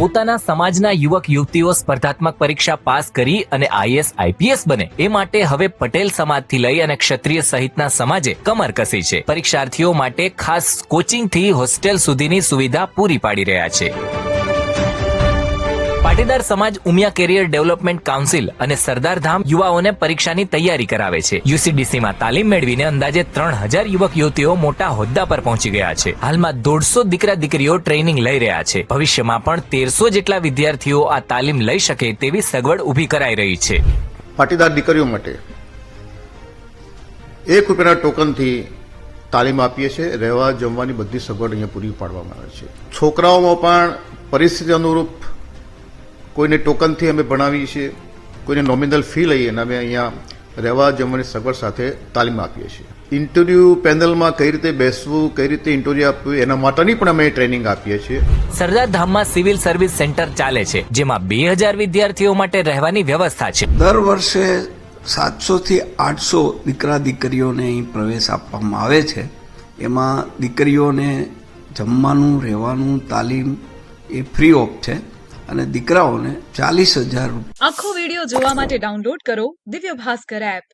પોતાના સમાજના યુવક યુવતીઓ સ્પર્ધાત્મક પરીક્ષા પાસ કરી અને આઈએસ આઈપીએસ બને એ માટે હવે પટેલ સમાજથી લઈ અને ક્ષત્રિય સહિતના સમાજે કમર કસી છે. પરીક્ષાર્થીઓ માટે ખાસ કોચિંગથી હોસ્ટેલ સુધીની સુવિધા પૂરી પાડી રહ્યા છે. પાટીદાર સમાજ ઉમિયા કેરિયર ડેવલપમેન્ટ કાઉન્સિલ અને સરદારધામ યુવાઓને પરીક્ષાની તૈયારી કરાવે છે. યુસીડીસીમાં તાલીમ મેળવીને અંદાજે 3000 યુવક યુવતીઓ મોટા હોદ્દા પર પહોંચી ગયા છે. હાલમાં 150 દીકરા દીકરીઓ ટ્રેનિંગ લઈ રહ્યા છે. ભવિષ્યમાં પણ 1300 જેટલા વિદ્યાર્થીઓ આ તાલીમ લઈ શકે તેવી સગવડ ઊભી કરાઈ રહી છે. પાટીદાર દીકરીઓ માટે 1 રૂપિયાના ટોકનથી તાલીમ આપીએ છીએ. રહેવા જમવાની બધી સગવડ અહીંયા પૂરી પાડવામાં આવે છે. છોકરાઓમાં પણ પરિસ્થિતિ અનુરૂપ કોઈને ટોકનથી અમે ભણાવીએ છીએ, કોઈને નોમિનલ ફી લઈએ અને અમે અહીંયા રહેવા જમવાની સગવડ સાથે તાલીમ આપીએ છીએ. ઇન્ટરવ્યુ પેનલમાં કઈ રીતે બેસવું, કઈ રીતે ઇન્ટરવ્યુ આપવું એના માટેની પણ અમે ટ્રેનિંગ આપીએ છીએ. સરદારધામમાં સિવિલ સર્વિસ સેન્ટર ચાલે છે, જેમાં 2000 વિદ્યાર્થીઓ માટે રહેવાની વ્યવસ્થા છે. દર વર્ષે 700 થી 800 દીકરા દીકરીઓને અહીં પ્રવેશ આપવામાં આવે છે. એમાં દીકરીઓને જમવાનું, રહેવાનું, તાલીમ એ ફ્રી ઓફ છે અને દીકરાઓને 40,000 આખો વિડિયો જોવા માટે ડાઉનલોડ કરો દિવ્ય ભાસ્કર એપ.